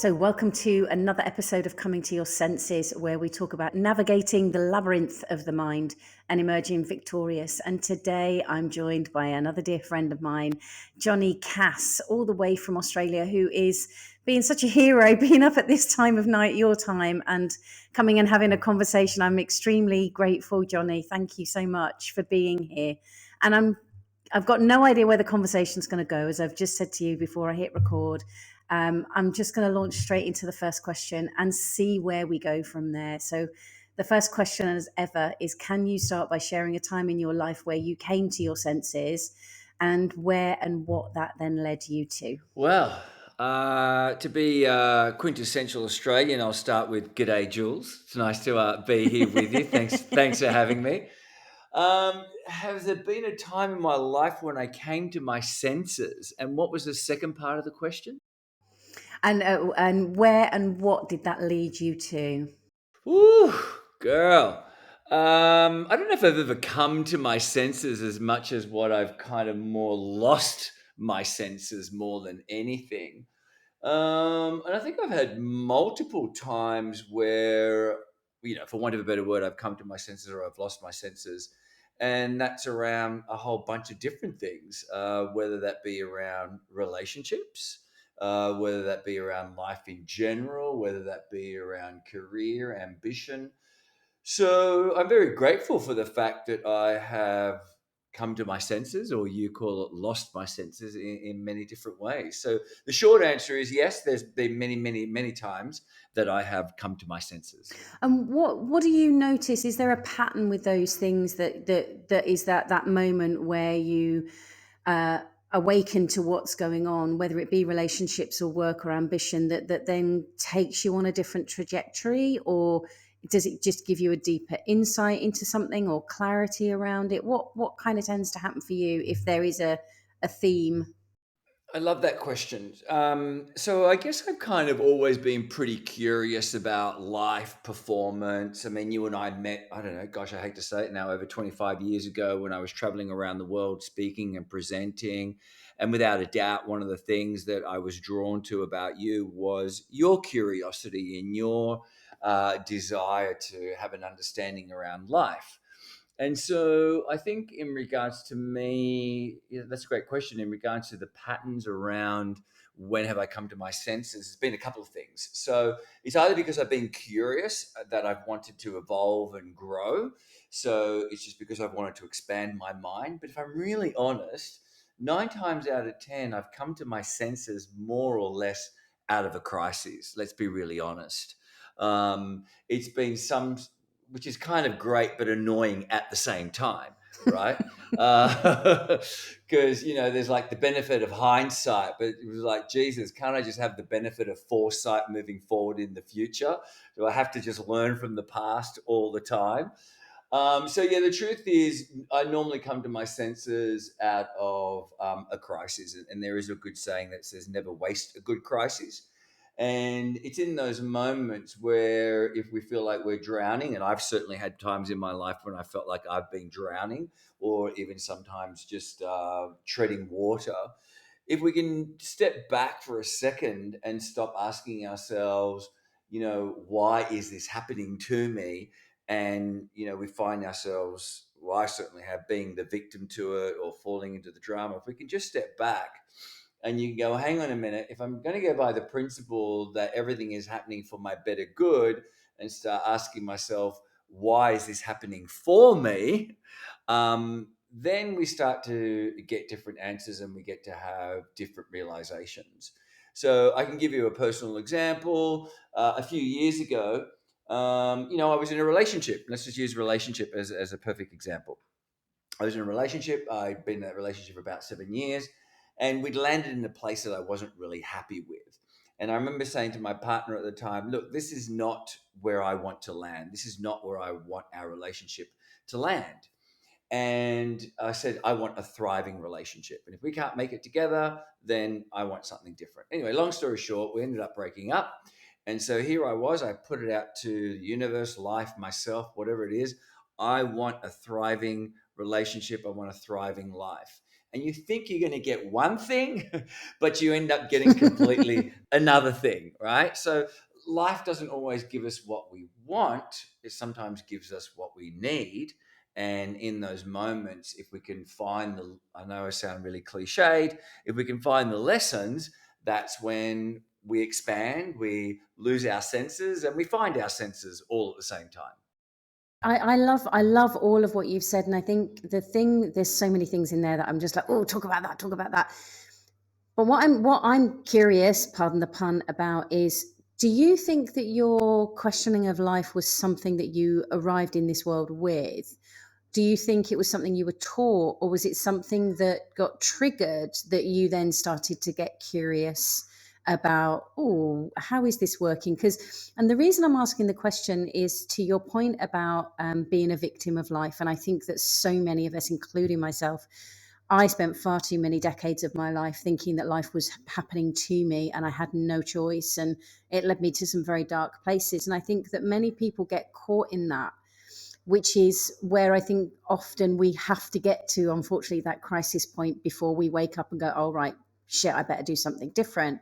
So, welcome to another episode of Coming to Your Senses, where we talk about navigating the labyrinth of the mind and emerging victorious. And today I'm joined by another dear friend of mine, Johnny Cass, all the way from Australia, who is being such a hero, being up at this time of night, your time, and coming and having a conversation. I'm extremely grateful, Johnny. Thank you so much for being here. And I've got no idea where the conversation's going to go, as I've just said to you before I hit record. I'm just going to launch straight into the first question and see where we go from there. So, the first question, as ever, is can you start by sharing a time in your life where you came to your senses and where and what that then led you to? Well, to be quintessential Australian, I'll start with "G'day, Jules." It's nice to be here with you. Thanks for having me. Has there been a time in my life when I came to my senses? And what was the second part of the question? And where and what did that lead you to? Ooh, girl. I don't know if I've ever come to my senses as much as what I've kind of more lost my senses more than anything. And I think I've had multiple times where, for want of a better word, I've come to my senses or I've lost my senses. And that's around a whole bunch of different things, whether that be around relationships, whether that be around life in general, whether that be around career, ambition. So I'm very grateful for the fact that I have come to my senses, or you call it lost my senses, in many different ways. So the short answer is yes, there's been many, many, many times that I have come to my senses. And what do you notice? Is there a pattern with those things that is that moment where you uh, awaken to what's going on, whether it be relationships or work or ambition, that then takes you on a different trajectory, or does it just give you a deeper insight into something or clarity around it? What kind of tends to happen for you if there is a theme? I love that question. So I guess I've kind of always been pretty curious about life performance. I mean, you and I met, I don't know, gosh, I hate to say it now, over 25 years ago when I was traveling around the world speaking and presenting. And without a doubt, one of the things that I was drawn to about you was your curiosity and your desire to have an understanding around life. And so I think in regards to me, yeah, that's a great question. In regards to the patterns around when have I come to my senses, it's been a couple of things. So it's either because I've been curious that I've wanted to evolve and grow. So it's just because I've wanted to expand my mind. But if I'm really honest, 9 times out of 10, I've come to my senses more or less out of a crisis. Let's be really honest. It's been some, which is kind of great but annoying at the same time, right? Because there's like the benefit of hindsight, but it was like, Jesus, can't I just have the benefit of foresight moving forward in the future? Do I have to just learn from the past all the time? So yeah, the truth is, I normally come to my senses out of a crisis, and there is a good saying that says, "Never waste a good crisis." And it's in those moments where if we feel like we're drowning, and I've certainly had times in my life when I felt like I've been drowning, or even sometimes just treading water, if we can step back for a second and stop asking ourselves, why is this happening to me? And, we find ourselves, well, I certainly have, being the victim to it or falling into the drama. If we can just step back and you can go, hang on a minute, if I'm going to go by the principle that everything is happening for my better good and start asking myself, why is this happening for me? Then we start to get different answers and we get to have different realizations. So I can give you a personal example. A few years ago, I was in a relationship. Let's just use relationship as a perfect example. I was in a relationship. I'd been in that relationship for about 7 years, and we'd landed in a place that I wasn't really happy with. And I remember saying to my partner at the time, look, this is not where I want to land. This is not where I want our relationship to land. And I said, I want a thriving relationship. And if we can't make it together, then I want something different. Anyway, long story short, we ended up breaking up. And so here I was, I put it out to the universe, life, myself, whatever it is. I want a thriving relationship. I want a thriving life. and you think you're going to get one thing, but you end up getting completely another thing, right? So life doesn't always give us what we want, it sometimes gives us what we need. And in those moments, if we can find the, I know I sound really cliched, if we can find the lessons, that's when we expand, we lose our senses, and we find our senses all at the same time. I love all of what you've said, and I think there's so many things in there that I'm just like, oh, talk about that. But what I'm curious, pardon the pun, about is, do you think that your questioning of life was something that you arrived in this world with? Do you think it was something you were taught, or was it something that got triggered that you then started to get curious about, oh, how is this working? Because, and the reason I'm asking the question is to your point about being a victim of life. And I think that so many of us, including myself, I spent far too many decades of my life thinking that life was happening to me and I had no choice. And it led me to some very dark places. And I think that many people get caught in that, which is where I think often we have to get to, unfortunately, that crisis point before we wake up and go, oh, right, shit, I better do something different.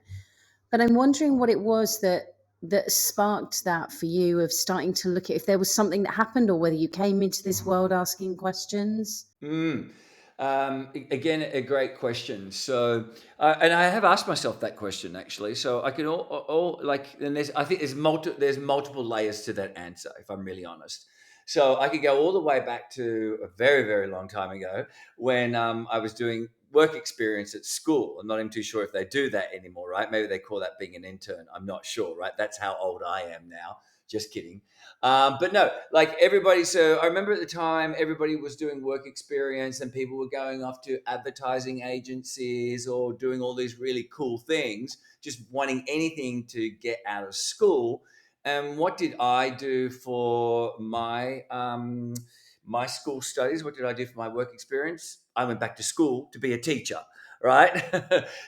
But I'm wondering what it was that sparked that for you, of starting to look at if there was something that happened, or whether you came into this world asking questions. Mm. Again, a great question. So, and I have asked myself that question actually. So I can all like, and I think there's multiple layers to that answer. If I'm really honest, so I could go all the way back to a very, very long time ago when I was doing work experience at school. I'm not even too sure if they do that anymore, right? Maybe they call that being an intern. I'm not sure, right? That's how old I am now. Just kidding. But no, like everybody. So I remember at the time, everybody was doing work experience and people were going off to advertising agencies or doing all these really cool things, just wanting anything to get out of school. And what did I do for my school studies? What did I do for my work experience? I went back to school to be a teacher, right?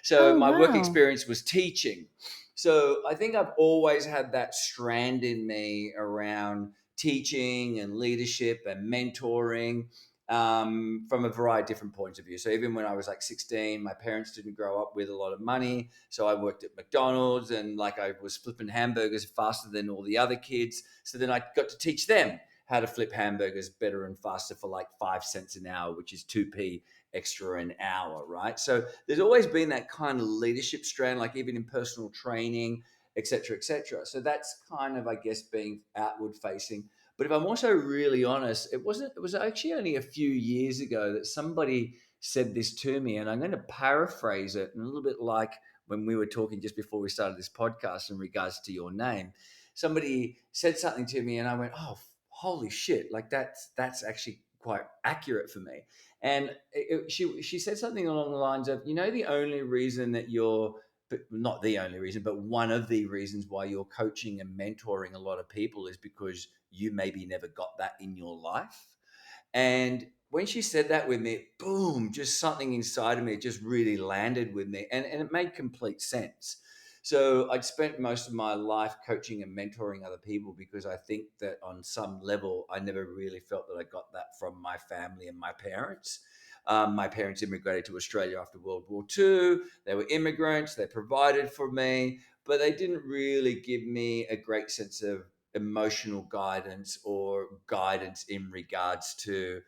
So Oh, my work wow. experience was teaching. So I think I've always had that strand in me around teaching and leadership and mentoring, from a variety of different points of view. So even when I was like 16, my parents didn't grow up with a lot of money. So I worked at McDonald's and like I was flipping hamburgers faster than all the other kids. So then I got to teach them how to flip hamburgers better and faster for like 5 cents an hour, which is 2p extra an hour, right? So there's always been that kind of leadership strand, like even in personal training, et cetera, et cetera. So that's kind of, I guess, being outward facing. But if I'm also really honest, it was actually only a few years ago that somebody said this to me, and I'm going to paraphrase it, and a little bit like when we were talking just before we started this podcast in regards to your name. Somebody said something to me, and I went, "Oh, holy shit! Like that's actually quite accurate for me." And she said something along the lines of, you know, the only reason that you're, but not the only reason, but one of the reasons why you're coaching and mentoring a lot of people is because you maybe never got that in your life. And when she said that with me, boom, just something inside of me just really landed with me. And it made complete sense. So I'd spent most of my life coaching and mentoring other people because I think that on some level, I never really felt that I got that from my family and my parents. My parents immigrated to Australia after World War II. They were immigrants, they provided for me, but they didn't really give me a great sense of emotional guidance or guidance in regards to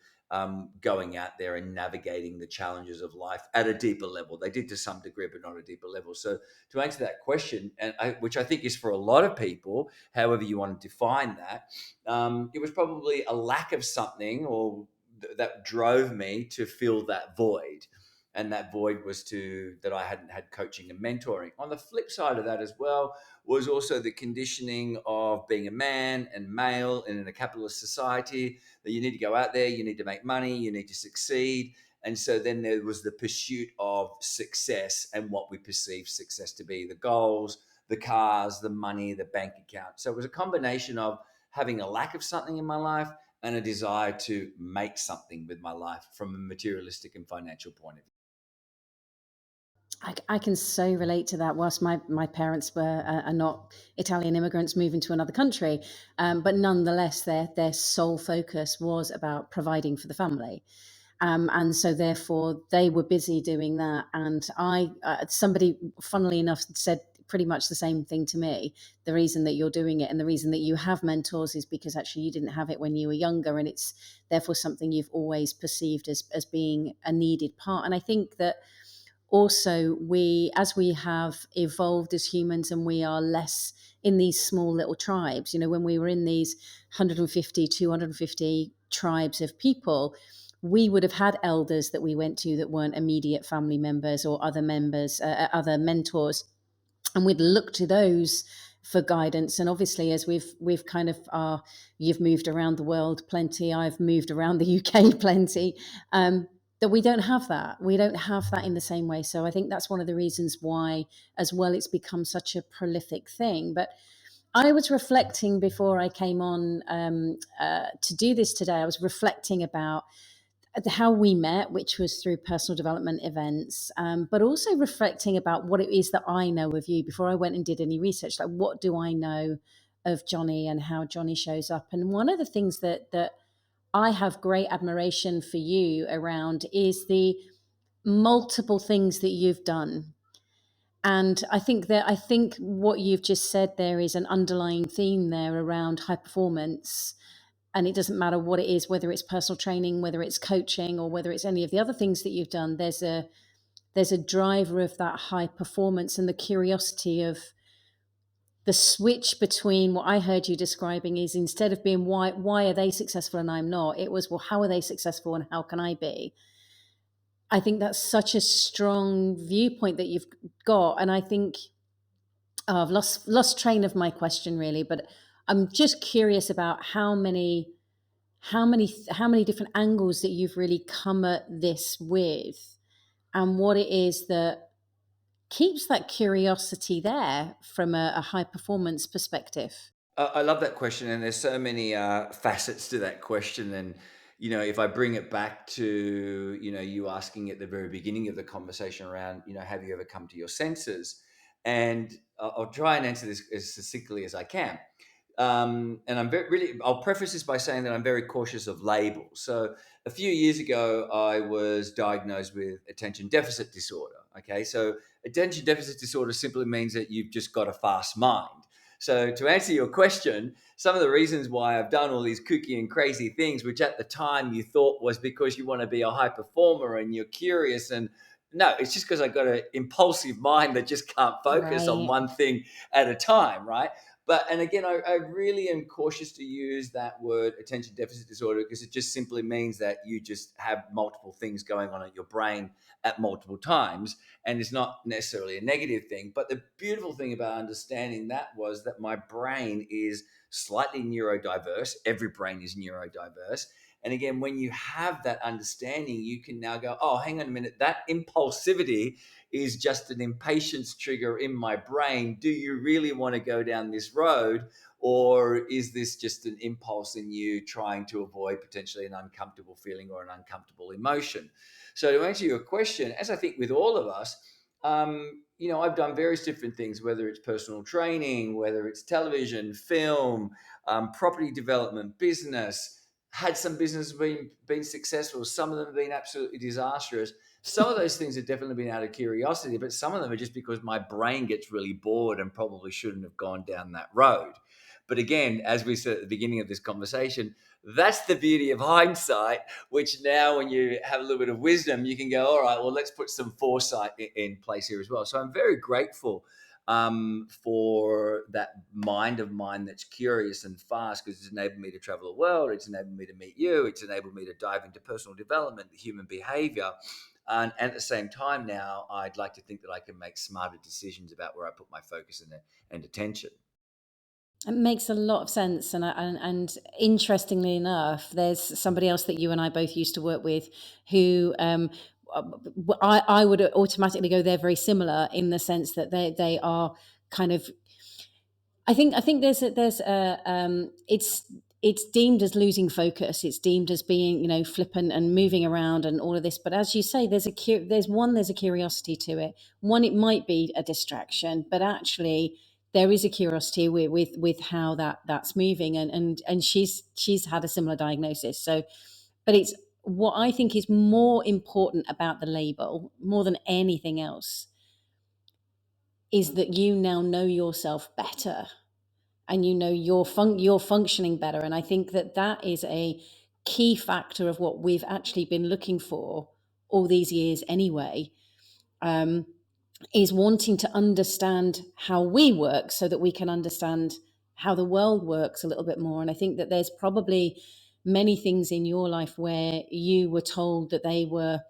going out there and navigating the challenges of life at a deeper level. They did to some degree, but not a deeper level. So to answer that question, which I think is for a lot of people, however you want to define that, it was probably a lack of something or that drove me to fill that void. And that void was that I hadn't had coaching and mentoring. On the flip side of that as well was also the conditioning of being a man and male in a capitalist society, that you need to go out there, you need to make money, you need to succeed. And so then there was the pursuit of success and what we perceive success to be, the goals, the cars, the money, the bank account. So it was a combination of having a lack of something in my life and a desire to make something with my life from a materialistic and financial point of view. I can so relate to that. Whilst my parents are not Italian immigrants moving to another country, but nonetheless, their sole focus was about providing for the family. And so therefore they were busy doing that. And somebody, funnily enough, said pretty much the same thing to me. The reason that you're doing it and the reason that you have mentors is because actually you didn't have it when you were younger, and it's therefore something you've always perceived as being a needed part. And I think that also, as we have evolved as humans and we are less in these small little tribes, when we were in these 150, 250 tribes of people, we would have had elders that we went to that weren't immediate family members or other members, other mentors, and we'd look to those for guidance. And obviously, as we've kind of you've moved around the world plenty, I've moved around the UK plenty, that we don't have that. We don't have that in the same way. So I think that's one of the reasons why, as well, it's become such a prolific thing. But I was reflecting before I came on to do this today. I was reflecting about how we met, which was through personal development events, but also reflecting about what it is that I know of you before I went and did any research. Like, what do I know of Johnny and how Johnny shows up? And one of the things that I have great admiration for you around is the multiple things that you've done. And I think what you've just said there is an underlying theme there around high performance. And it doesn't matter what it is, whether it's personal training, whether it's coaching, or whether it's any of the other things that you've done. There's a driver of that high performance and the curiosity of the switch between what I heard you describing is, instead of being why are they successful and I'm not, it was, well, how are they successful and how can I be? I think that's such a strong viewpoint that you've got. And I think, I've lost train of my question really, but I'm just curious about how many different angles that you've really come at this with, and what it is that keeps that curiosity there from a high performance perspective. I love that question, and there's so many facets to that question. And if I bring it back to you asking at the very beginning of the conversation around have you ever come to your senses, and I'll try and answer this as succinctly as I can. And I'll preface this by saying that I'm very cautious of labels. So a few years ago, I was diagnosed with attention deficit disorder. Okay. So attention deficit disorder simply means that you've just got a fast mind. So to answer your question, some of the reasons why I've done all these kooky and crazy things, which at the time you thought was because you want to be a high performer and you're curious, and no, it's just because I got an impulsive mind that just can't focus on Right. one thing at a time, right? But and again, I really am cautious to use that word attention deficit disorder because it just simply means that you just have multiple things going on in your brain at multiple times, and it's not necessarily a negative thing. But the beautiful thing about understanding that was that my brain is slightly neurodiverse. Every brain is neurodiverse. And again, when you have that understanding, you can now go, oh, hang on a minute, that impulsivity is just an impatience trigger in my brain. Do you really want to go down this road? Or is this just an impulse in you trying to avoid potentially an uncomfortable feeling or an uncomfortable emotion? So, to answer your question, as I think with all of us, I've done various different things, whether it's personal training, whether it's television, film, property development, business. Had some businesses been successful, some of them have been absolutely disastrous. Some of those things have definitely been out of curiosity, but some of them are just because my brain gets really bored and probably shouldn't have gone down that road. But again, as we said at the beginning of this conversation, that's the beauty of hindsight, which now when you have a little bit of wisdom, you can go, all right, well, let's put some foresight in place here as well. So I'm very grateful for that mind of mine that's curious and fast, because it's enabled me to travel the world. It's enabled me to meet you. It's enabled me to dive into personal development, human behavior. And at the same time now, I'd like to think that I can make smarter decisions about where I put my focus and attention. It makes a lot of sense, and interestingly enough, there's somebody else that you and I both used to work with, who I would automatically go there very similar in the sense that they are kind of, I think it's deemed as losing focus. It's deemed as being, flippant and moving around and all of this. But as you say, there's a curiosity to it. One, it might be a distraction, but actually there is a curiosity with how that's moving. And she's had a similar diagnosis. So, but it's what I think is more important about the label, more than anything else, is that you now know yourself better, and you know you're functioning better. And I think that that is a key factor of what we've actually been looking for all these years anyway. Um, is wanting to understand how we work so that we can understand how the world works a little bit more. And I think that there's probably many things in your life where you were told that they were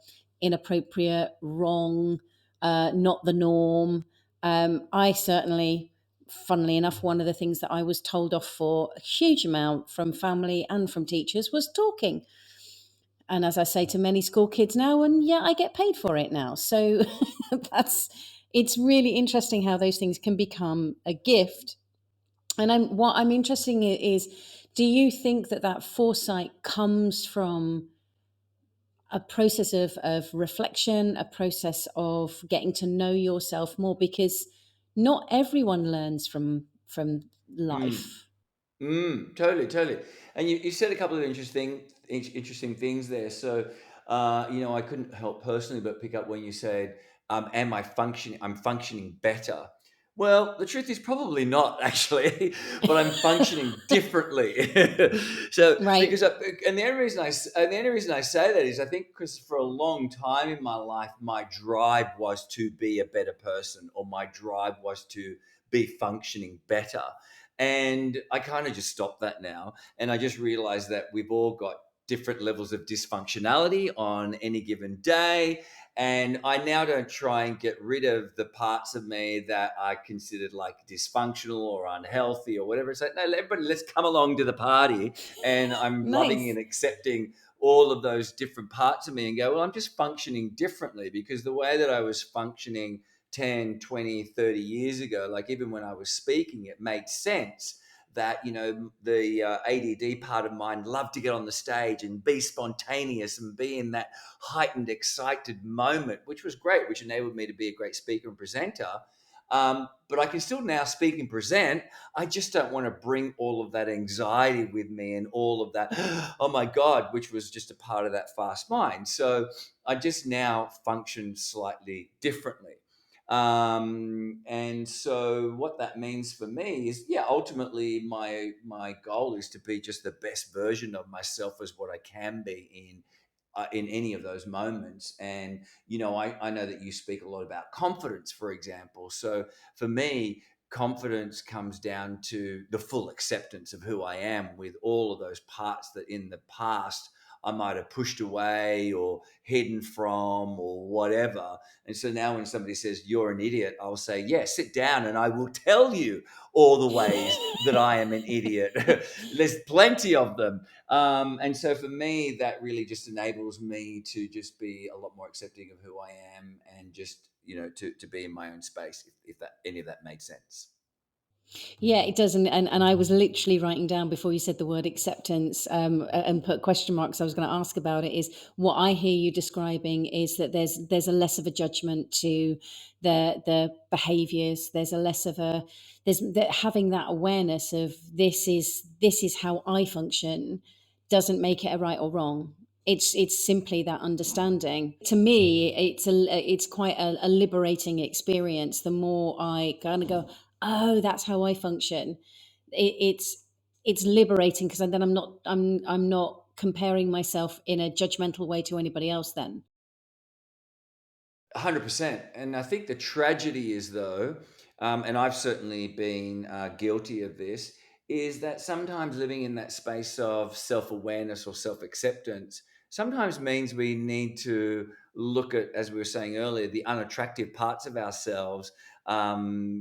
inappropriate, wrong, not the norm. I certainly, funnily enough, one of the things that I was told off for a huge amount from family and from teachers was talking. And as I say to many school kids now, and yeah, I get paid for it now. So that's it's really interesting how those things can become a gift. And what I'm interested in is, do you think that that foresight comes from a process of reflection, a process of getting to know yourself more? Because not everyone learns from Mm. life. Totally, totally. And you said a couple of interesting things there. So, I couldn't help personally but pick up when you said, "Am I functioning? I'm functioning better." Well, the truth is probably not actually, but I'm functioning differently. So, Right. and the only reason I say that is I think because for a long time in my life, my drive was to be a better person, or my drive was to be functioning better. And I kind of just stopped that now. And I just realized that we've all got different levels of dysfunctionality on any given day. And I now don't try and get rid of the parts of me that I considered like dysfunctional or unhealthy or whatever. It's like, no, everybody, let's come along to the party. And I'm loving Nice. and accepting all of those different parts of me and go, well, I'm just functioning differently because the way that I was functioning 10, 20, 30 years ago, like even when I was speaking, it made sense that, the ADD part of mine loved to get on the stage and be spontaneous and be in that heightened, excited moment, which was great, which enabled me to be a great speaker and presenter. But I can still now speak and present. I just don't want to bring all of that anxiety with me and all of that, oh my God, which was just a part of that fast mind. So I just now function slightly differently. And so what that means for me is, yeah, ultimately my goal is to be just the best version of myself as what I can be in any of those moments. And I know that you speak a lot about confidence, for example. So for me, confidence comes down to the full acceptance of who I am, with all of those parts that in the past I might have pushed away or hidden from or whatever. And so now when somebody says, "You're an idiot," I'll say, "Yeah, sit down and I will tell you all the ways that I am an idiot." There's plenty of them. And so for me, that really just enables me to just be a lot more accepting of who I am, and just, to be in my own space, if that any of that made sense. Yeah, it does. And I was literally writing down before you said the word acceptance, and put question marks. I was going to ask about it. Is what I hear you describing is that there's a less of a judgment to the behaviors. There's a less of a there's that having that awareness of this is how I function doesn't make it a right or wrong. It's simply that understanding. To me, it's quite a liberating experience. The more I kind of go, oh, that's how I function. It's liberating, because then I'm not comparing myself in a judgmental way to anybody else. Then 100%. And I think the tragedy is, though, and I've certainly been guilty of this, is that sometimes living in that space of self awareness or self acceptance sometimes means we need to look at, as we were saying earlier, the unattractive parts of ourselves,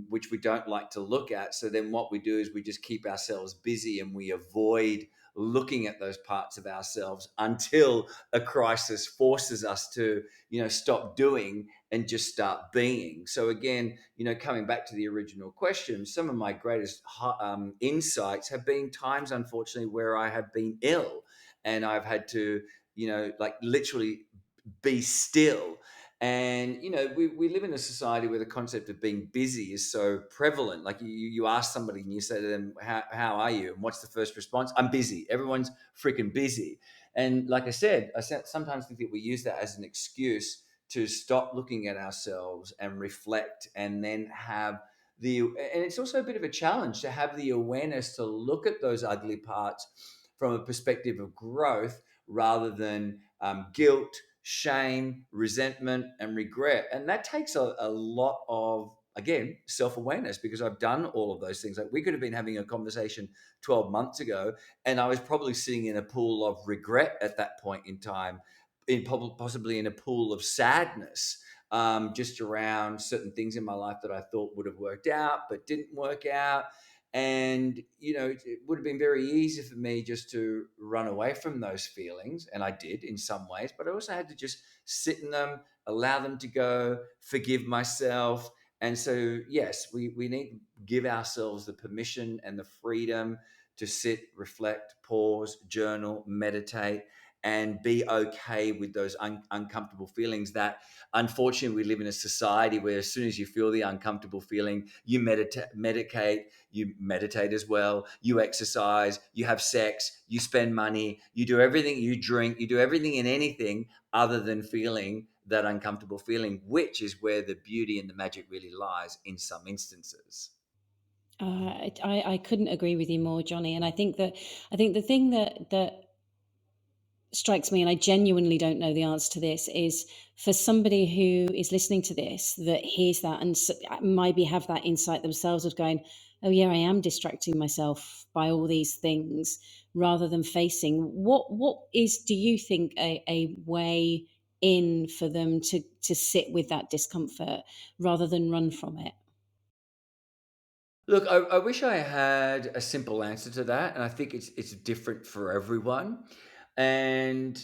which we don't like to look at. So then what we do is we just keep ourselves busy and we avoid looking at those parts of ourselves until a crisis forces us to, stop doing and just start being. So again, coming back to the original question, some of my greatest insights have been times, unfortunately, where I have been ill and I've had to, like literally be still. And we live in a society where the concept of being busy is so prevalent. Like you ask somebody and you say to them, how are you, and what's the first response? I'm busy. Everyone's freaking busy. And like I said, sometimes think that we use that as an excuse to stop looking at ourselves and reflect, and then have and it's also a bit of a challenge to have the awareness to look at those ugly parts from a perspective of growth rather than guilt, shame, resentment, and regret. And that takes a lot of, again, self-awareness, because I've done all of those things. Like, we could have been having a conversation 12 months ago, and I was probably sitting in a pool of regret at that point in time, possibly in a pool of sadness, just around certain things in my life that I thought would have worked out but didn't work out. And, it would have been very easy for me just to run away from those feelings. And I did in some ways, but I also had to just sit in them, allow them to go, forgive myself. And so, yes, we need to give ourselves the permission and the freedom to sit, reflect, pause, journal, meditate, and be okay with those uncomfortable feelings. That, unfortunately, we live in a society where as soon as you feel the uncomfortable feeling, you meditate as well, you exercise, you have sex, you spend money, you do everything, you drink, you do everything and anything other than feeling that uncomfortable feeling, which is where the beauty and the magic really lies in some instances. I couldn't agree with you more, Johnny. And I think the thing that strikes me, and I genuinely don't know the answer to this, is for somebody who is listening to this that hears that and maybe have that insight themselves of going, oh yeah, I am distracting myself by all these things rather than facing. What is, do you think, a way in for them to sit with that discomfort rather than run from it? Look, I wish I had a simple answer to that, and I think it's different for everyone. And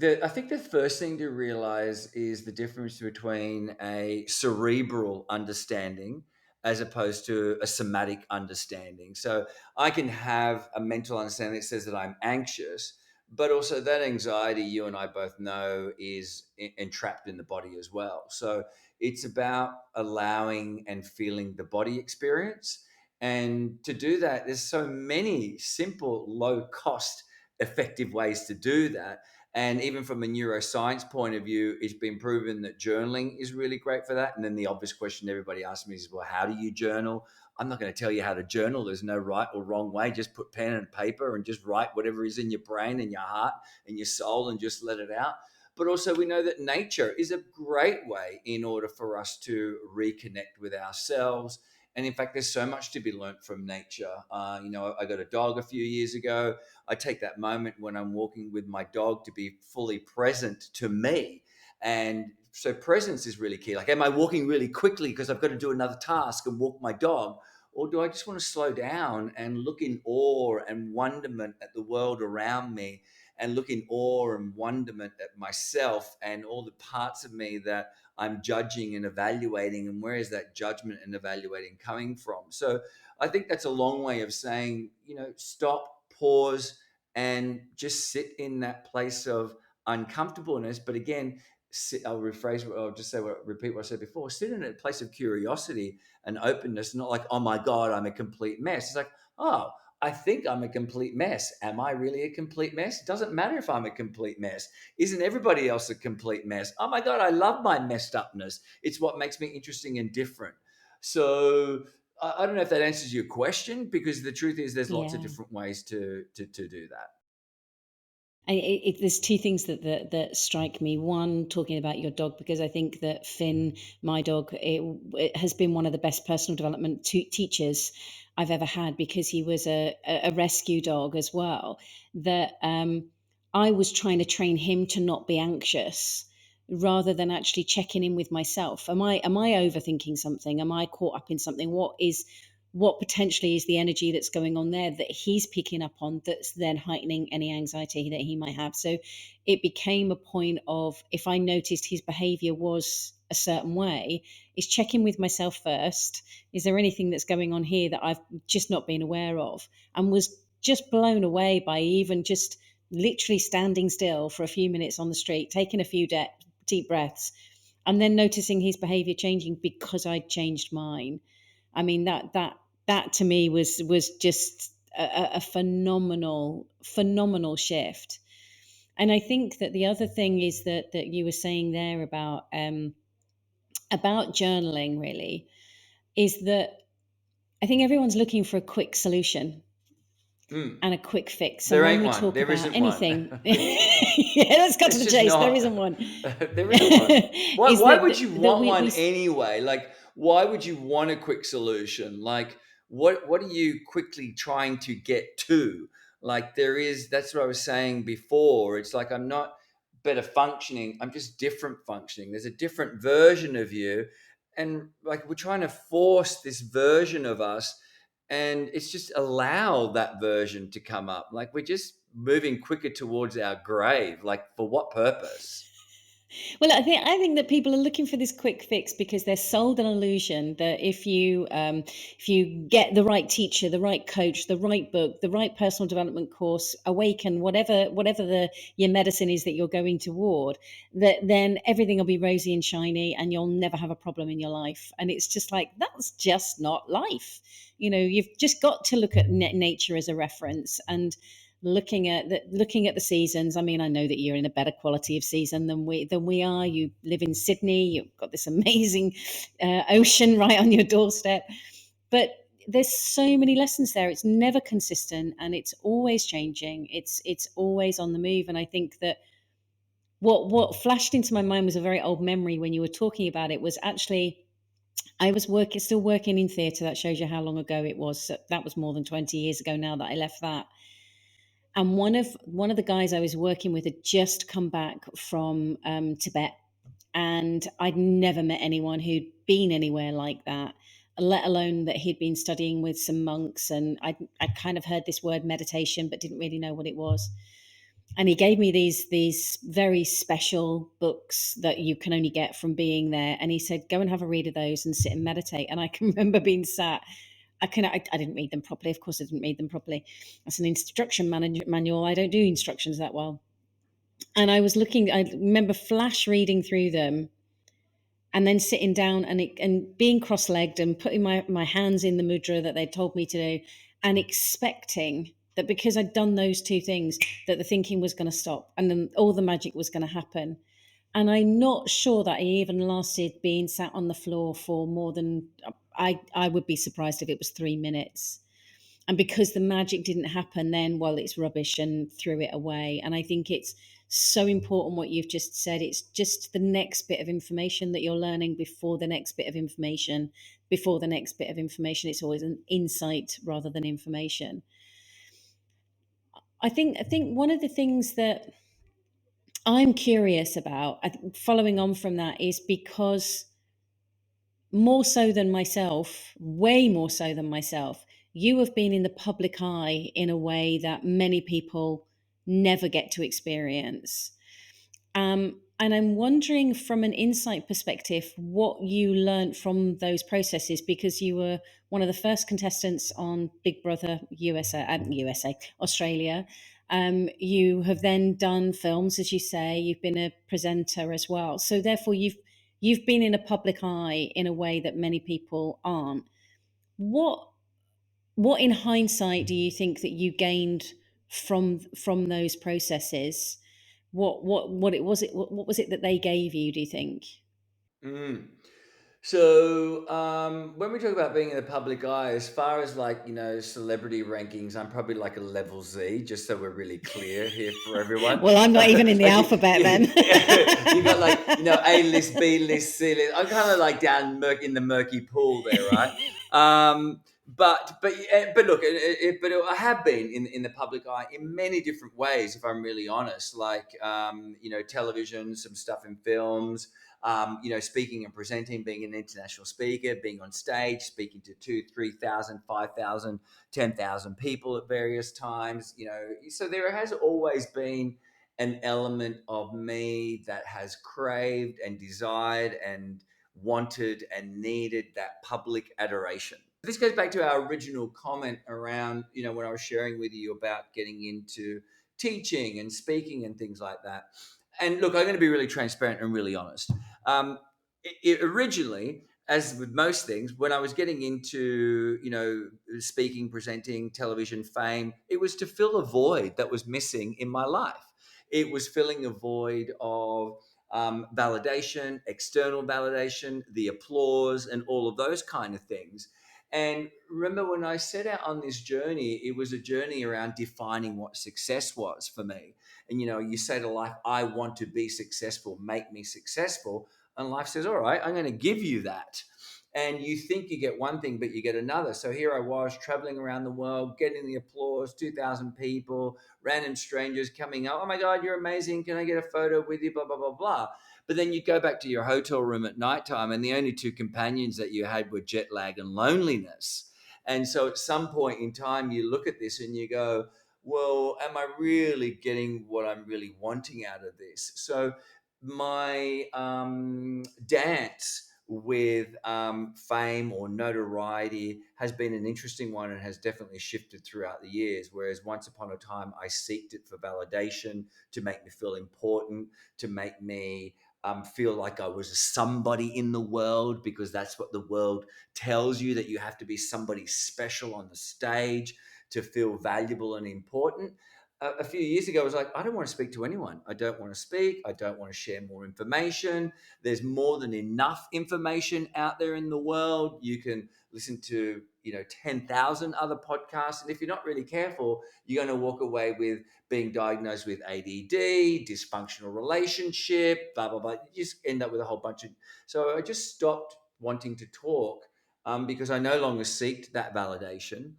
I think the first thing to realize is the difference between a cerebral understanding as opposed to a somatic understanding. So I can have a mental understanding that says that I'm anxious, but also that anxiety, you and I both know, is entrapped in the body as well. So it's about allowing and feeling the body experience. And to do that, there's so many simple, low cost, effective ways to do that. And even from a neuroscience point of view, it's been proven that journaling is really great for that. And then the obvious question everybody asks me is, well, how do you journal? I'm not going to tell you how to journal. There's no right or wrong way. Just put pen and paper and just write whatever is in your brain and your heart and your soul and just let it out. But also, we know that nature is a great way in order for us to reconnect with ourselves. And in fact, there's so much to be learnt from nature. I got a dog a few years ago. I take that moment when I'm walking with my dog to be fully present to me. And so presence is really key. Like, am I walking really quickly because I've got to do another task and walk my dog? Or do I just want to slow down and look in awe and wonderment at the world around me, and look in awe and wonderment at myself and all the parts of me that I'm judging and evaluating, and where is that judgment and evaluating coming from? So I think that's a long way of saying, stop, pause, and just sit in that place of uncomfortableness. But again, I'll just repeat what I said before. Sit in a place of curiosity and openness, not like, oh my God, I'm a complete mess. It's like, oh, I think I'm a complete mess. Am I really a complete mess? It doesn't matter if I'm a complete mess. Isn't everybody else a complete mess? Oh my God, I love my messed upness. It's what makes me interesting and different. So I don't know if that answers your question, because the truth is there's lots of Yeah. different ways to do that. There's two things that strike me. One, talking about your dog, because I think that Finn, my dog, it has been one of the best personal development teachers I've ever had, because he was a rescue dog as well. That I was trying to train him to not be anxious, rather than actually checking in with myself. Am I overthinking something? Am I caught up in something? What potentially is the energy that's going on there that he's picking up on, that's then heightening any anxiety that he might have? So it became a point of, if I noticed his behavior was a certain way, is checking with myself first. Is there anything that's going on here that I've just not been aware of? And was just blown away by even just literally standing still for a few minutes on the street, taking a few deep breaths, and then noticing his behavior changing because I'd changed mine. I mean, that to me was just a phenomenal shift. And I think that the other thing is that you were saying there about journaling really is that I think everyone's looking for a quick solution Mm. and a quick fix. And There when ain't we one. talk There about isn't one. anything, yeah, let's cut to It's the just chase. There not. isn't one. There isn't one. Why, Is why would you that want one anyway? Like, why would you want a quick solution? Like, what are you quickly trying to get to? Like, that's what I was saying before. It's like, I'm not better functioning. I'm just different functioning. There's a different version of you. And like, we're trying to force this version of us, and it's just allow that version to come up. Like, we're just moving quicker towards our grave. Like, for what purpose? Well, I think that people are looking for this quick fix because they're sold an illusion that if you get the right teacher, the right coach, the right book, the right personal development course, awaken whatever the your medicine is that you're going toward, that then everything will be rosy and shiny and you'll never have a problem in your life. And it's just like that's just not life. You've just got to look at nature as a reference and looking at the seasons. I mean, I know that you're in a better quality of season than we are. You live in Sydney. You've got this amazing ocean right on your doorstep, but there's so many lessons there. It's never consistent, and it's always changing. It's always on the move. And I think that what flashed into my mind was a very old memory when you were talking about it. Was actually I was still working in theatre. That shows you how long ago it was. So that was more than 20 years ago now that I left that. And one of the guys I was working with had just come back from Tibet, and I'd never met anyone who'd been anywhere like that, let alone that he'd been studying with some monks. And I kind of heard this word meditation, but didn't really know what it was. And he gave me these very special books that you can only get from being there. And he said, "Go and have a read of those and sit and meditate." And I can remember being sat. I didn't read them properly. Of course, I didn't read them properly. That's an instruction manual. I don't do instructions that well. And I remember flash reading through them and then sitting down and being cross-legged and putting my hands in the mudra that they told me to do, and expecting that because I'd done those two things, that the thinking was going to stop and then all the magic was going to happen. And I'm not sure that I even lasted being sat on the floor for more than, I would be surprised if it was 3 minutes. And because the magic didn't happen, then, well, it's rubbish, and threw it away. And I think it's so important what you've just said. It's just the next bit of information that you're learning before the next bit of information, before the next bit of information. It's always an insight rather than information. I think one of the things that I'm curious about, following on from that, is because more so than myself, way more so than myself, you have been in the public eye in a way that many people never get to experience. And I'm wondering, from an insight perspective, what you learned from those processes, because you were one of the first contestants on Big Brother USA, Australia. You have then done films, as you say. You've been a presenter as well. So therefore, you've been in a public eye in a way that many people aren't. What what in hindsight do you think that you gained from those processes? What was it that they gave you, do you think? Mm. So when we talk about being in the public eye, as far as like celebrity rankings, I'm probably like a level Z, just so we're really clear here for everyone. Well, I'm not even in the Like alphabet then. you got like A list, B list, C list. I'm kind of like down in the murky pool there, right? But look, but I have been in the public eye in many different ways, if I'm really honest. Like television, some stuff in films. Speaking and presenting, being an international speaker, being on stage, speaking to 2, 3,000, 5,000, 10,000 people at various times. So there has always been an element of me that has craved and desired and wanted and needed that public adoration. This goes back to our original comment around, when I was sharing with you about getting into teaching and speaking and things like that. And look, I'm going to be really transparent and really honest. Originally, as with most things, when I was getting into, speaking, presenting, television fame, it was to fill a void that was missing in my life. It was filling a void of validation, external validation, the applause, and all of those kind of things. And remember, when I set out on this journey, it was a journey around defining what success was for me. And you say to life, I want to be successful, make me successful. And life says, all right, I'm going to give you that. And you think you get one thing, but you get another. So here I was traveling around the world, getting the applause, 2,000 people, random strangers coming up. Oh my God, you're amazing. Can I get a photo with you? Blah, blah, blah, blah. But then you go back to your hotel room at nighttime, and the only two companions that you had were jet lag and loneliness. And so at some point in time, you look at this and you go, well, am I really getting what I'm really wanting out of this? So my dance with fame or notoriety has been an interesting one and has definitely shifted throughout the years. Whereas once upon a time, I seeked it for validation, to make me feel important, to make me feel like I was a somebody in the world, because that's what the world tells you, that you have to be somebody special on the stage to feel valuable and important. A few years ago, I was like, I don't want to speak to anyone. I don't want to speak. I don't want to share more information. There's more than enough information out there in the world. You can listen to, 10,000 other podcasts. And if you're not really careful, you're going to walk away with being diagnosed with ADD, dysfunctional relationship, blah, blah, blah. You just end up with a whole bunch of. So I just stopped wanting to talk because I no longer seeked that validation.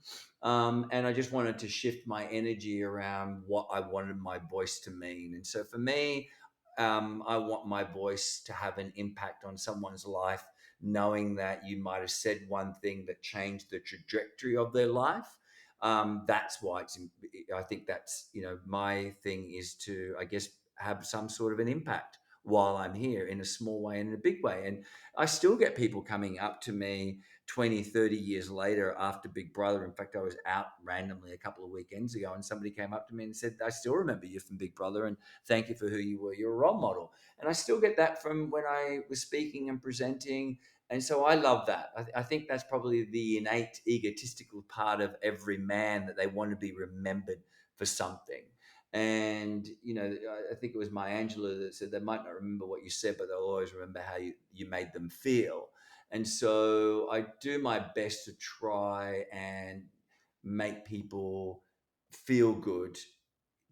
And I just wanted to shift my energy around what I wanted my voice to mean. And so for me, I want my voice to have an impact on someone's life, knowing that you might have said one thing that changed the trajectory of their life. That's why I think that's, my thing is to, I guess, have some sort of an impact while I'm here, in a small way and in a big way. And I still get people coming up to me 20, 30 years later after Big Brother. In fact, I was out randomly a couple of weekends ago and somebody came up to me and said, I still remember you from Big Brother and thank you for who you were. You're a role model. And I still get that from when I was speaking and presenting. And so I love that. I think that's probably the innate egotistical part of every man, that they want to be remembered for something. And, I think it was Maya Angelou that said they might not remember what you said, but they'll always remember how you made them feel. And so I do my best to try and make people feel good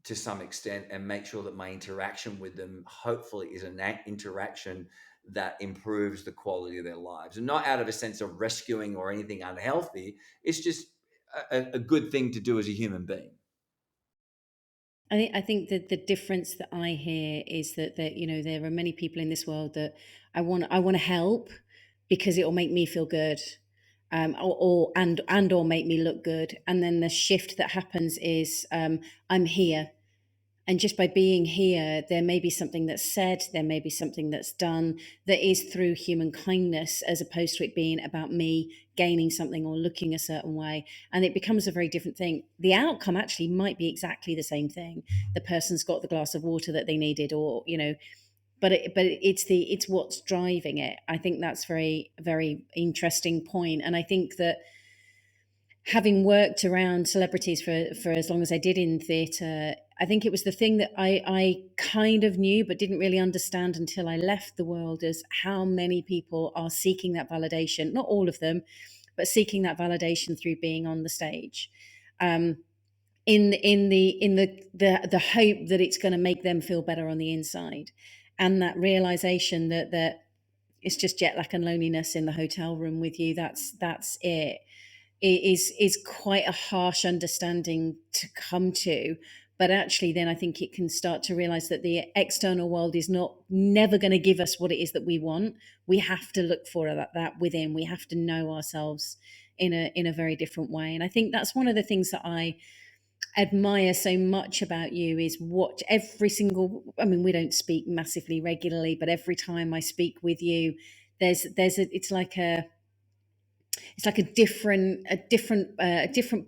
to some extent, and make sure that my interaction with them hopefully is an interaction that improves the quality of their lives, and not out of a sense of rescuing or anything unhealthy. It's just a good thing to do as a human being. I think that the difference that I hear is that there are many people in this world that I want to help because it will make me feel good, or make me look good, and then the shift that happens is I'm here, and just by being here, there may be something that's said, there may be something that's done that is through human kindness, as opposed to it being about me gaining something or looking a certain way. And it becomes a very different thing. The outcome actually might be exactly the same thing. The person's got the glass of water that they needed, but it's what's driving it. I think that's very, very interesting point. And I think that having worked around celebrities for as long as I did in theatre, I think it was the thing that I kind of knew but didn't really understand until I left the world, is how many people are seeking that validation. Not all of them, but seeking that validation through being on the stage, in the hope that it's going to make them feel better on the inside, and that realization that it's just jet lag and loneliness in the hotel room with you. That's it. Is quite a harsh understanding to come to. But actually, then I think it can start to realize that the external world is never going to give us what it is that we want. We have to look for that within. We have to know ourselves in a very different way. And I think that's one of the things that I admire so much about you, is what every single, I mean, we don't speak massively regularly, but every time I speak with you, it's like a different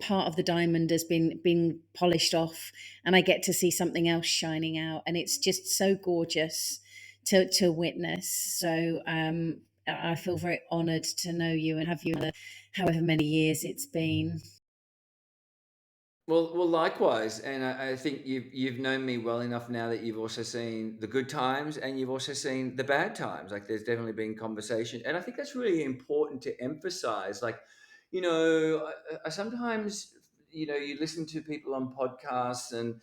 part of the diamond has been polished off, and I get to see something else shining out, and it's just so gorgeous to witness. So I feel very honored to know you and have you however many years it's been. Well, likewise, and I think you've known me well enough now that you've also seen the good times and you've also seen the bad times. Like, there's definitely been conversation, and I think that's really important to emphasize. Like, I sometimes, you listen to people on podcasts and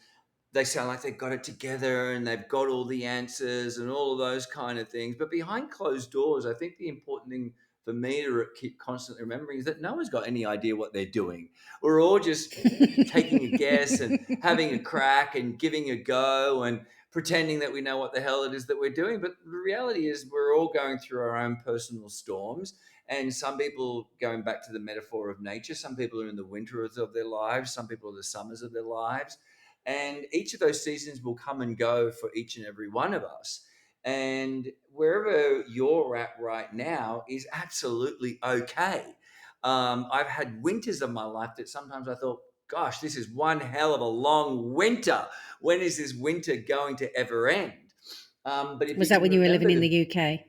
they sound like they've got it together and they've got all the answers and all of those kind of things. But behind closed doors, I think the important thing for me to keep constantly remembering is that no one's got any idea what they're doing. We're all just taking a guess and having a crack and giving a go and pretending that we know what the hell it is that we're doing. But the reality is, we're all going through our own personal storms. And some people, going back to the metaphor of nature, some people are in the winters of their lives, some people are the summers of their lives. And each of those seasons will come and go for each and every one of us. And wherever you're at right now is absolutely okay. I've had winters of my life that sometimes I thought, gosh, this is one hell of a long winter. When is this winter going to ever end? But if Was you that can when you were living remember in the the UK?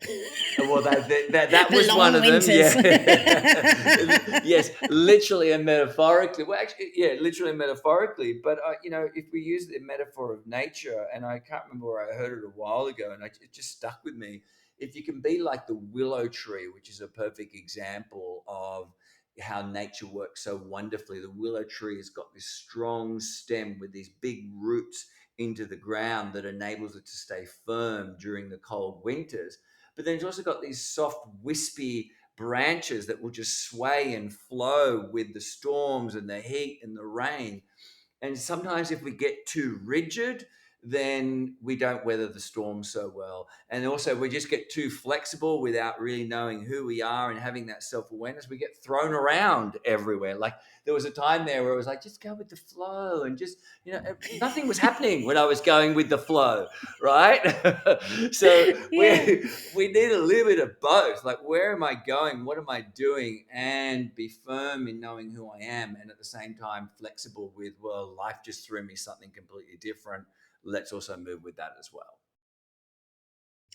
well, that The was one long of them. winters. Yeah, yes, literally and metaphorically. Well, actually, yeah, literally and metaphorically. But if we use the metaphor of nature, and I can't remember where I heard it a while ago, and it just stuck with me. If you can be like the willow tree, which is a perfect example of how nature works so wonderfully. The willow tree has got this strong stem with these big roots into the ground that enables it to stay firm during the cold winters, but then it's also got these soft, wispy branches that will just sway and flow with the storms and the heat and the rain. And sometimes if we get too rigid, then we don't weather the storm so well. And also, we just get too flexible without really knowing who we are and having that self awareness. We get thrown around everywhere. Like, there was a time there where it was like, just go with the flow, and just, nothing was happening when I was going with the flow, right? So Yeah. we need a little bit of both. Like, where am I going? What am I doing? And be firm in knowing who I am, and at the same time flexible with, well, life just threw me something completely different. Let's also move with that as well.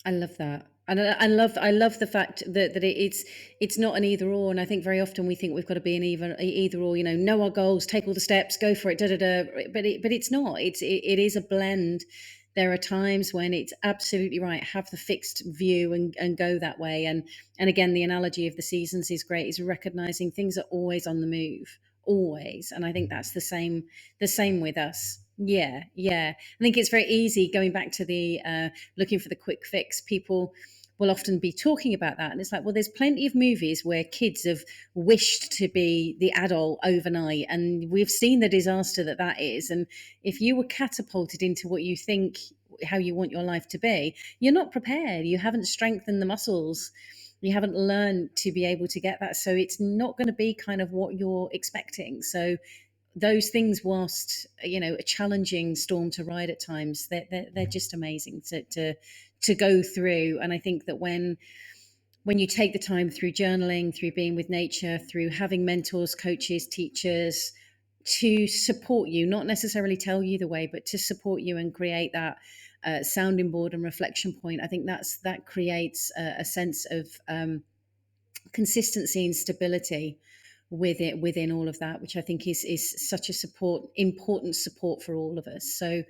I love that, and I love the fact that it's not an either or. And I think very often we think we've got to be an either or. Know our goals, take all the steps, go for it, da da da. But it's not. It is a blend. There are times when it's absolutely right. Have the fixed view and go that way. And again, the analogy of the seasons is great. Is recognizing things are always on the move, always. And I think that's the same with us. Yeah, yeah. I think it's very easy going back to the looking for the quick fix. People will often be talking about that. And it's like, well, there's plenty of movies where kids have wished to be the adult overnight. And we've seen the disaster that is. And if you were catapulted into what you think, how you want your life to be, you're not prepared. You haven't strengthened the muscles. You haven't learned to be able to get that. So it's not going to be kind of what you're expecting. So those things, whilst a challenging storm to ride at times, they're just amazing to go through. And I think that when you take the time through journaling, through being with nature, through having mentors, coaches, teachers to support you, not necessarily tell you the way, but to support you and create that sounding board and reflection point, I think that creates a sense of consistency and stability within all of that, which I think is such a important support for all of us. So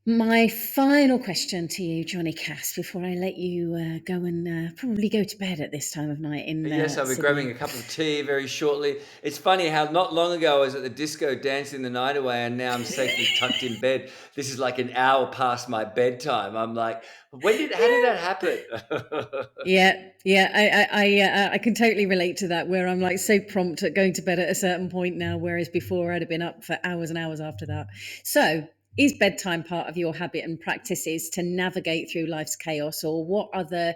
my final question to you, Johnny Cass, before I let you go and probably go to bed at this time of night in Yes, I'll be grabbing Sydney. a cup of tea very shortly. It's funny how not long ago I was at the disco dancing the night away, and now I'm safely tucked in bed. This is like an hour past my bedtime. I'm like, how did that happen? Yeah, yeah, I can totally relate to that. Where I'm like so prompt at going to bed at a certain point now, whereas before I'd have been up for hours and hours after that. So, is bedtime part of your habit and practices to navigate through life's chaos, or what other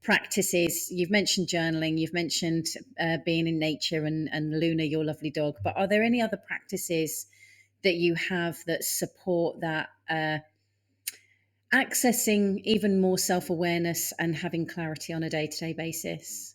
practices? You've mentioned journaling, you've mentioned being in nature, and Luna, your lovely dog. But are there any other practices that you have that support that? Accessing even more self awareness and having clarity on a day to day basis?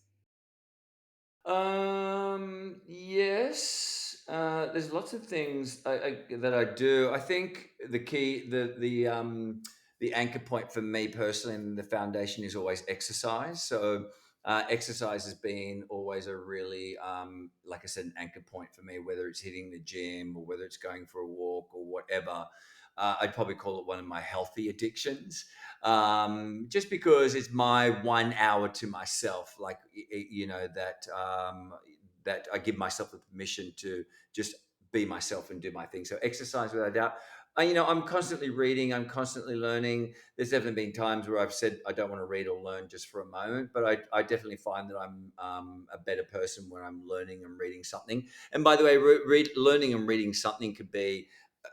Yes. There's lots of things that I do. I think the key, the anchor point for me personally, and the foundation is always exercise. So Exercise has been always a really, like I said, an anchor point for me, whether it's hitting the gym or whether it's going for a walk or whatever. I'd probably call it one of my healthy addictions, just because it's my 1 hour to myself. Like, that I give myself the permission to just be myself and do my thing. So exercise, without a doubt. I'm constantly reading. I'm constantly learning. There's definitely been times where I've said I don't want to read or learn just for a moment, but I definitely find that I'm a better person when I'm learning and reading something. And by the way, learning and reading something could be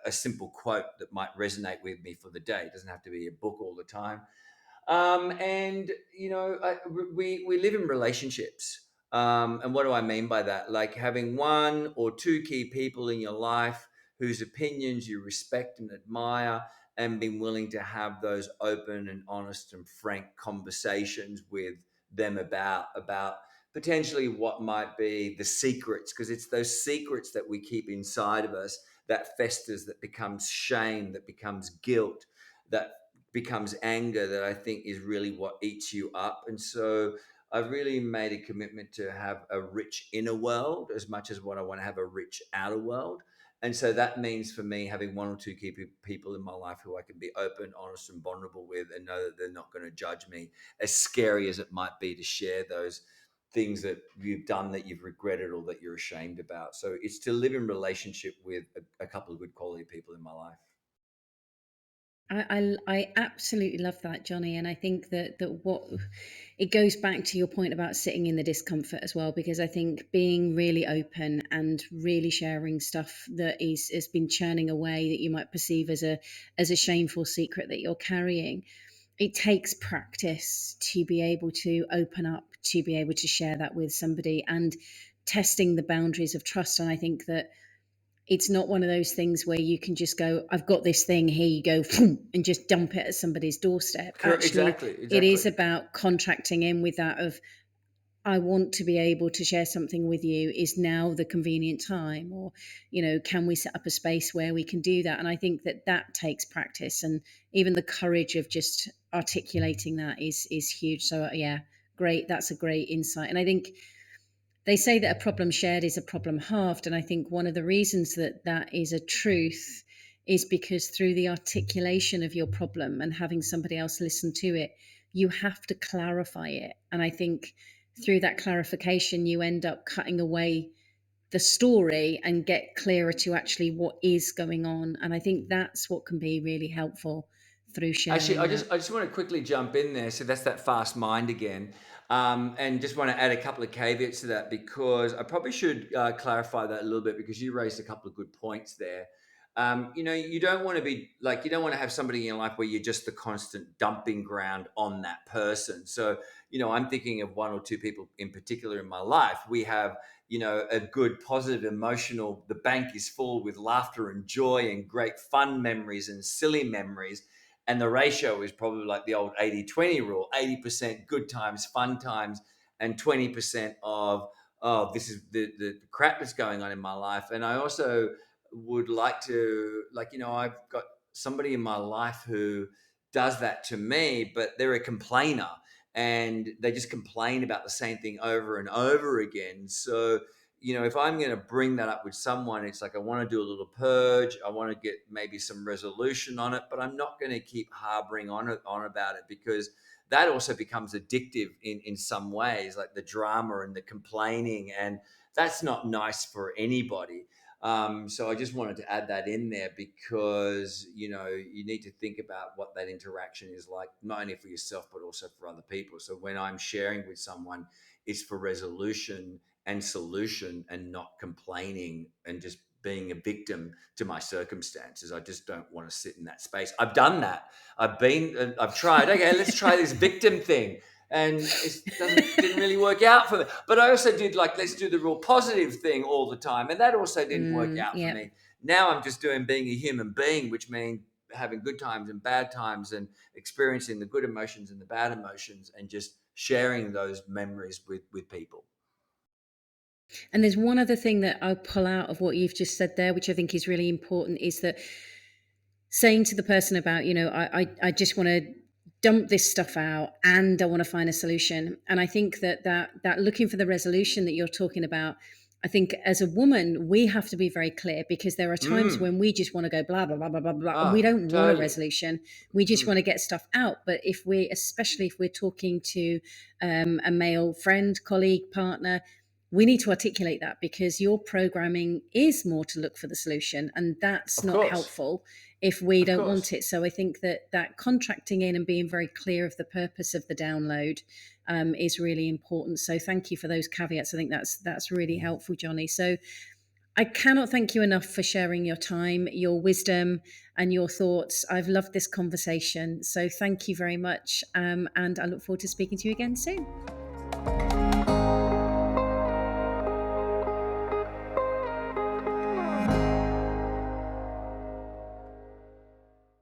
a simple quote that might resonate with me for the day. It doesn't have to be a book all the time. And we live in relationships. And what do I mean by that? Like having one or two key people in your life whose opinions you respect and admire, and being willing to have those open and honest and frank conversations with them about potentially what might be the secrets, because it's those secrets that we keep inside of us that festers, that becomes shame, that becomes guilt, that becomes anger, that I think is really what eats you up. And so I've really made a commitment to have a rich inner world as much as what I want to have a rich outer world. And so that means for me having one or two key people in my life who I can be open, honest, and vulnerable with, and know that they're not going to judge me, as scary as it might be to share those things that you've done that you've regretted or that you're ashamed about. So it's to live in relationship with a couple of good quality people in my life. I absolutely love that, Johnny, and I think that what it goes back to your point about sitting in the discomfort as well, because I think being really open and really sharing stuff that is has been churning away that you might perceive as a shameful secret that you're carrying, it takes practice to be able to open up, to be able to share that with somebody, and testing the boundaries of trust. And I think that it's not one of those things where you can just go, I've got this thing, here you go, and just dump it at somebody's doorstep. Correct. Actually, Exactly. it is Exactly. about contracting in with that of, I want to be able to share something with you. Is now the convenient time? Or, can we set up a space where we can do that? And I think that takes practice, and even the courage of just articulating that is huge. So, yeah, great. That's a great insight. And I think they say that a problem shared is a problem halved. And I think one of the reasons that is a truth is because through the articulation of your problem and having somebody else listen to it, you have to clarify it. And I think through that clarification, you end up cutting away the story and get clearer to actually what is going on. And I think that's what can be really helpful through Actually, sharing I that. just I just want to quickly jump in there. So that's that fast mind again, and just want to add a couple of caveats to that, because I probably should clarify that a little bit, because you raised a couple of good points there. You don't want to be like, you don't want to have somebody in your life where you're just the constant dumping ground on that person. So I'm thinking of one or two people in particular in my life. We have a good positive emotional. The bank is full with laughter and joy and great fun memories and silly memories, and the ratio is probably like the old 80-20 rule: 80% good times, fun times, and 20% of, oh, this is the crap that's going on in my life. And I also would like to, like, I've got somebody in my life who does that to me, but they're a complainer and they just complain about the same thing over and over again. So if I'm going to bring that up with someone, it's like I want to do a little purge. I want to get maybe some resolution on it, but I'm not going to keep harboring on about it, because that also becomes addictive in some ways, like the drama and the complaining, and that's not nice for anybody. So I just wanted to add that in there, because you need to think about what that interaction is like, not only for yourself but also for other people. So when I'm sharing with someone, it's for resolution and solution, and not complaining and just being a victim to my circumstances. I just don't want to sit in that space. I've done that. I've tried. Okay, let's try this victim thing, and it didn't really work out for me. But I also did, like, let's do the real positive thing all the time, and that also didn't work out for Yeah. me. Now I'm just doing being a human being, which means having good times and bad times, and experiencing the good emotions and the bad emotions, and just sharing those memories with people. And there's one other thing that I'll pull out of what you've just said there, which I think is really important, is that saying to the person about, I just want to dump this stuff out and I want to find a solution. And I think that looking for the resolution that you're talking about, I think as a woman, we have to be very clear, because there are times Mm. when we just want to go blah, blah, blah, blah, blah, blah, and we don't want a Totally. resolution. We just want Mm. to get stuff out. But if we, especially if we're talking to a male friend, colleague, partner, we need to articulate that, because your programming is more to look for the solution. And that's Of not course. helpful if we Of don't course. want it. So I think that contracting in and being very clear of the purpose of the download is really important. So thank you for those caveats. I think that's really helpful, Johnny. So I cannot thank you enough for sharing your time, your wisdom, and your thoughts. I've loved this conversation. So thank you very much. And I look forward to speaking to you again soon.